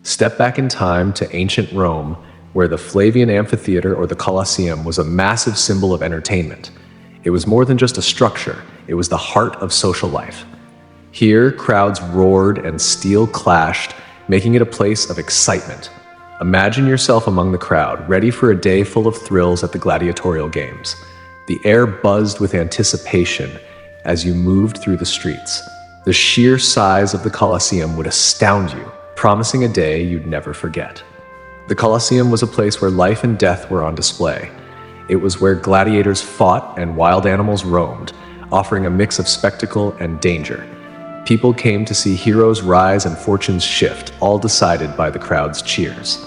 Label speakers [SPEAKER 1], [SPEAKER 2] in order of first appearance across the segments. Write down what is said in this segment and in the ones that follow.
[SPEAKER 1] Step back in time to ancient Rome, where the Flavian Amphitheater or the Colosseum was a massive symbol of entertainment. It was more than just a structure, it was the heart of social life. Here, crowds roared and steel clashed, making it a place of excitement. Imagine yourself among the crowd, ready for a day full of thrills at the gladiatorial games. The air buzzed with anticipation as you moved through the streets. The sheer size of the Colosseum would astound you, promising a day you'd never forget. The Colosseum was a place where life and death were on display. It was where gladiators fought and wild animals roamed, offering a mix of spectacle and danger. People came to see heroes rise and fortunes shift, all decided by the crowd's cheers.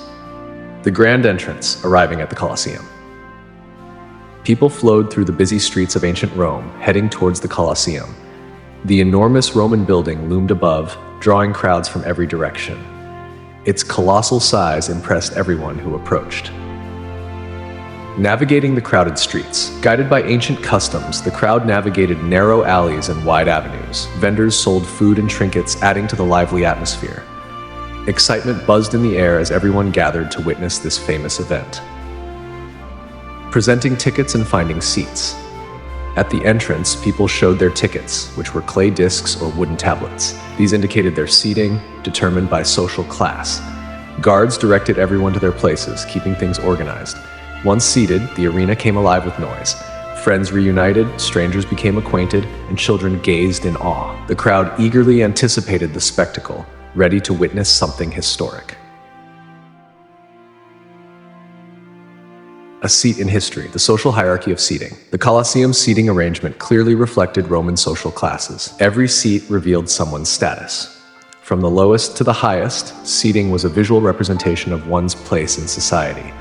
[SPEAKER 1] The grand entrance, arriving at the Colosseum. People flowed through the busy streets of ancient Rome, heading towards the Colosseum. The enormous Roman building loomed above, drawing crowds from every direction. Its colossal size impressed everyone who approached. Navigating the crowded streets. Guided by ancient customs, the crowd navigated narrow alleys and wide avenues. Vendors sold food and trinkets, adding to the lively atmosphere. Excitement buzzed in the air as everyone gathered to witness this famous event. Presenting tickets and finding seats. At the entrance, people showed their tickets, which were clay discs or wooden tablets. These indicated their seating, determined by social class. Guards directed everyone to their places, keeping things organized. Once seated, the arena came alive with noise. Friends reunited, strangers became acquainted, and children gazed in awe. The crowd eagerly anticipated the spectacle, ready to witness something historic. A seat in history, the social hierarchy of seating. The Colosseum's seating arrangement clearly reflected Roman social classes. Every seat revealed someone's status. From the lowest to the highest, seating was a visual representation of one's place in society.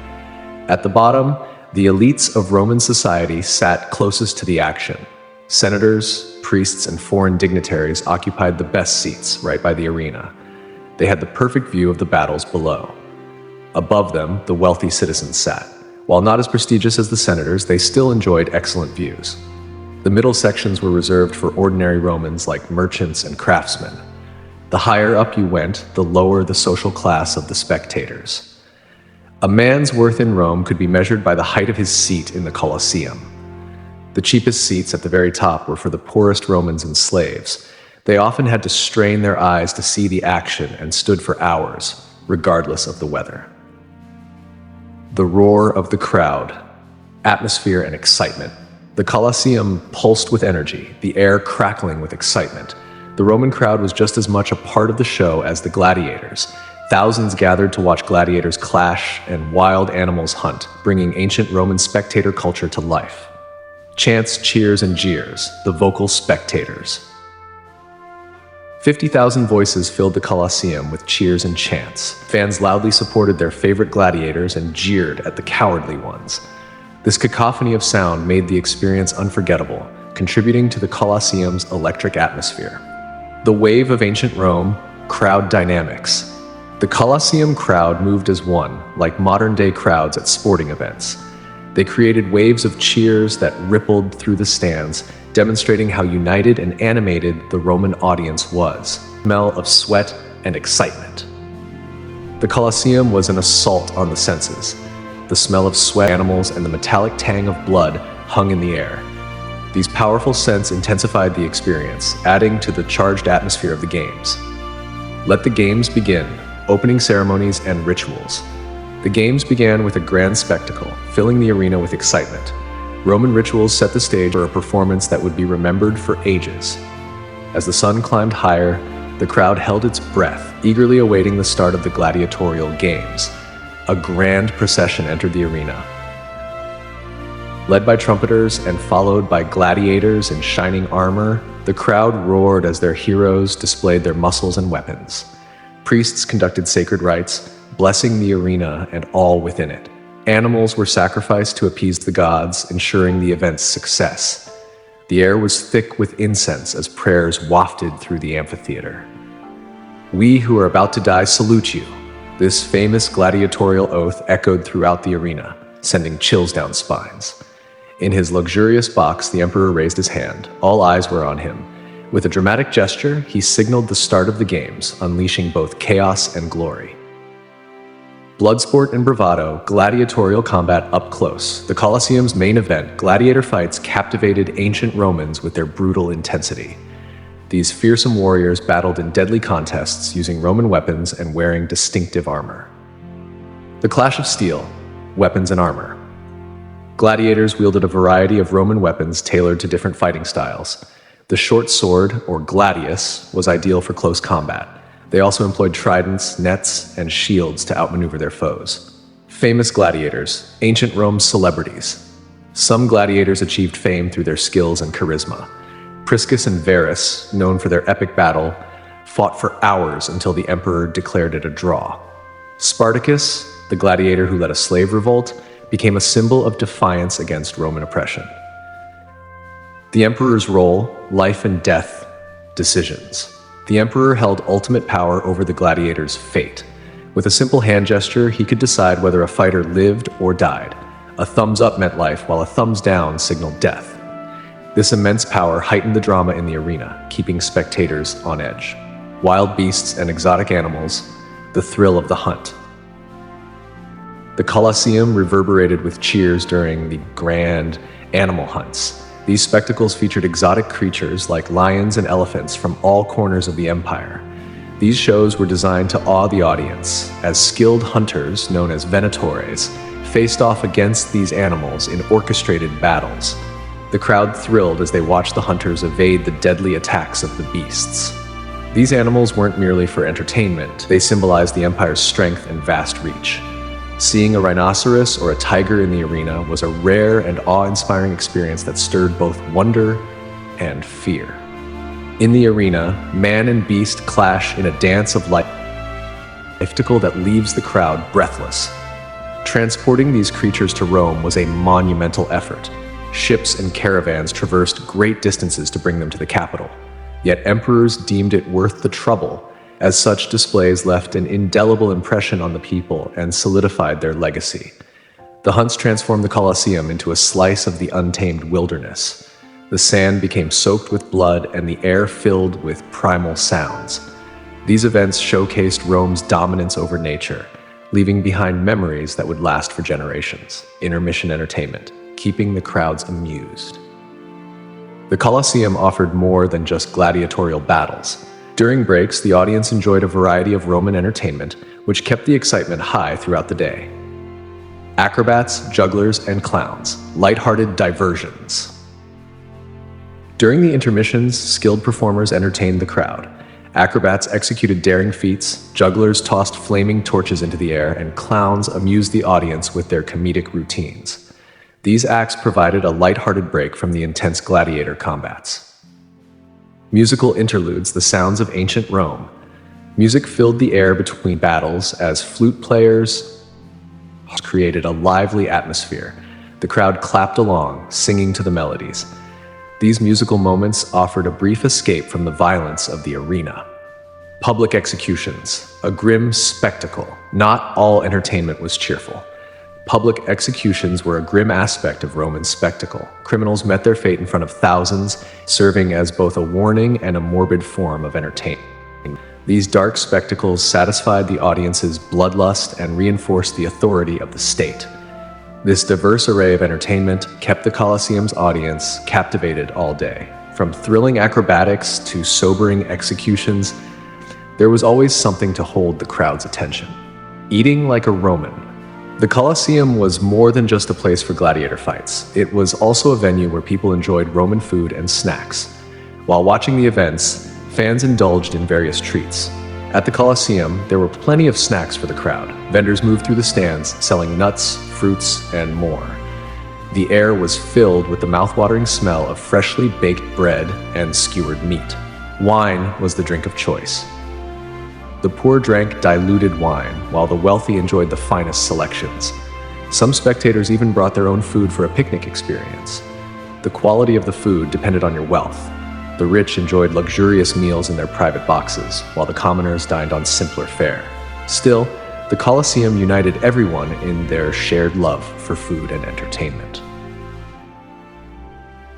[SPEAKER 1] At the bottom, the elites of Roman society sat closest to the action. Senators, priests, and foreign dignitaries occupied the best seats right by the arena. They had the perfect view of the battles below. Above them, the wealthy citizens sat. While not as prestigious as the senators, they still enjoyed excellent views. The middle sections were reserved for ordinary Romans like merchants and craftsmen. The higher up you went, the lower the social class of the spectators. A man's worth in Rome could be measured by the height of his seat in the Colosseum. The cheapest seats at the very top were for the poorest Romans and slaves. They often had to strain their eyes to see the action and stood for hours, regardless of the weather. The roar of the crowd, atmosphere and excitement. The Colosseum pulsed with energy, the air crackling with excitement. The Roman crowd was just as much a part of the show as the gladiators. Thousands gathered to watch gladiators clash and wild animals hunt, bringing ancient Roman spectator culture to life. Chants, cheers, and jeers, the vocal spectators. 50,000 voices filled the Colosseum with cheers and chants. Fans loudly supported their favorite gladiators and jeered at the cowardly ones. This cacophony of sound made the experience unforgettable, contributing to the Colosseum's electric atmosphere. The wave of ancient Rome, crowd dynamics. The Colosseum crowd moved as one, like modern-day crowds at sporting events. They created waves of cheers that rippled through the stands, demonstrating how united and animated the Roman audience was. Smell of sweat and excitement. The Colosseum was an assault on the senses. The smell of sweat, animals, and the metallic tang of blood hung in the air. These powerful scents intensified the experience, adding to the charged atmosphere of the games. Let the games begin. Opening ceremonies and rituals. The games began with a grand spectacle, filling the arena with excitement. Roman rituals set the stage for a performance that would be remembered for ages. As the sun climbed higher, the crowd held its breath, eagerly awaiting the start of the gladiatorial games. A grand procession entered the arena. Led by trumpeters and followed by gladiators in shining armor, the crowd roared as their heroes displayed their muscles and weapons. Priests conducted sacred rites, blessing the arena and all within it. Animals were sacrificed to appease the gods, ensuring the event's success. The air was thick with incense as prayers wafted through the amphitheater. "We who are about to die salute you." This famous gladiatorial oath echoed throughout the arena, sending chills down spines. In his luxurious box, the emperor raised his hand. All eyes were on him. With a dramatic gesture, he signaled the start of the games, unleashing both chaos and glory. Bloodsport and bravado, gladiatorial combat up close. The Colosseum's main event, gladiator fights, captivated ancient Romans with their brutal intensity. These fearsome warriors battled in deadly contests using Roman weapons and wearing distinctive armor. The clash of steel, weapons and armor. Gladiators wielded a variety of Roman weapons tailored to different fighting styles. The short sword, or gladius, was ideal for close combat. They also employed tridents, nets, and shields to outmaneuver their foes. Famous gladiators, ancient Rome's celebrities. Some gladiators achieved fame through their skills and charisma. Priscus and Verus, known for their epic battle, fought for hours until the emperor declared it a draw. Spartacus, the gladiator who led a slave revolt, became a symbol of defiance against Roman oppression. The emperor's role, life and death, decisions. The emperor held ultimate power over the gladiator's fate. With a simple hand gesture, he could decide whether a fighter lived or died. A thumbs up meant life, while a thumbs down signaled death. This immense power heightened the drama in the arena, keeping spectators on edge. Wild beasts and exotic animals, the thrill of the hunt. The Colosseum reverberated with cheers during the grand animal hunts. These spectacles featured exotic creatures like lions and elephants from all corners of the empire. These shows were designed to awe the audience, as skilled hunters, known as venatores, faced off against these animals in orchestrated battles. The crowd thrilled as they watched the hunters evade the deadly attacks of the beasts. These animals weren't merely for entertainment, they symbolized the empire's strength and vast reach. Seeing a rhinoceros or a tiger in the arena was a rare and awe-inspiring experience that stirred both wonder and fear. In the arena, man and beast clash in a dance of life, a spectacle that leaves the crowd breathless. Transporting these creatures to Rome was a monumental effort. Ships and caravans traversed great distances to bring them to the capital. Yet emperors deemed it worth the trouble, as such displays left an indelible impression on the people and solidified their legacy. The hunts transformed the Colosseum into a slice of the untamed wilderness. The sand became soaked with blood and the air filled with primal sounds. These events showcased Rome's dominance over nature, leaving behind memories that would last for generations. Intermission entertainment, keeping the crowds amused. The Colosseum offered more than just gladiatorial battles. During breaks, the audience enjoyed a variety of Roman entertainment, which kept the excitement high throughout the day. Acrobats, jugglers, and clowns, lighthearted diversions. During the intermissions, skilled performers entertained the crowd. Acrobats executed daring feats, jugglers tossed flaming torches into the air, and clowns amused the audience with their comedic routines. These acts provided a lighthearted break from the intense gladiator combats. Musical interludes, the sounds of ancient Rome. Music filled the air between battles as flute players created a lively atmosphere. The crowd clapped along, singing to the melodies. These musical moments offered a brief escape from the violence of the arena. Public executions, a grim spectacle. Not all entertainment was cheerful. Public executions were a grim aspect of Roman spectacle. Criminals met their fate in front of thousands, serving as both a warning and a morbid form of entertainment. These dark spectacles satisfied the audience's bloodlust and reinforced the authority of the state. This diverse array of entertainment kept the Colosseum's audience captivated all day. From thrilling acrobatics to sobering executions, there was always something to hold the crowd's attention. Eating like a Roman. The Colosseum was more than just a place for gladiator fights. It was also a venue where people enjoyed Roman food and snacks. While watching the events, fans indulged in various treats. At the Colosseum, there were plenty of snacks for the crowd. Vendors moved through the stands, selling nuts, fruits, and more. The air was filled with the mouthwatering smell of freshly baked bread and skewered meat. Wine was the drink of choice. The poor drank diluted wine, while the wealthy enjoyed the finest selections. Some spectators even brought their own food for a picnic experience. The quality of the food depended on your wealth. The rich enjoyed luxurious meals in their private boxes, while the commoners dined on simpler fare. Still, the Colosseum united everyone in their shared love for food and entertainment.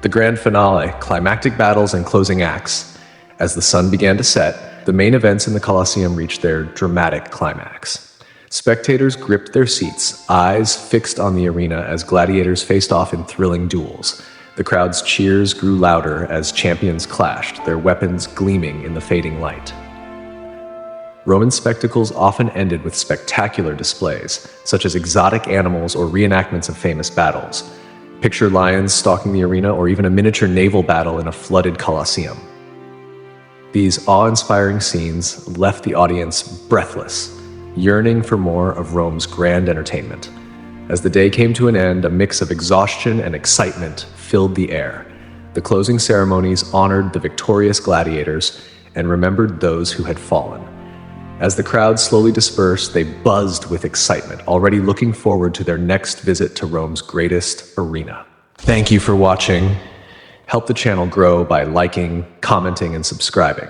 [SPEAKER 1] The grand finale, climactic battles and closing acts. As the sun began to set, the main events in the Colosseum reached their dramatic climax. Spectators gripped their seats, eyes fixed on the arena as gladiators faced off in thrilling duels. The crowd's cheers grew louder as champions clashed, their weapons gleaming in the fading light. Roman spectacles often ended with spectacular displays, such as exotic animals or reenactments of famous battles. Picture lions stalking the arena or even a miniature naval battle in a flooded Colosseum. These awe-inspiring scenes left the audience breathless, yearning for more of Rome's grand entertainment. As the day came to an end, a mix of exhaustion and excitement filled the air. The closing ceremonies honored the victorious gladiators and remembered those who had fallen. As the crowd slowly dispersed, they buzzed with excitement, already looking forward to their next visit to Rome's greatest arena. Thank you for watching. Help the channel grow by liking, commenting, and subscribing.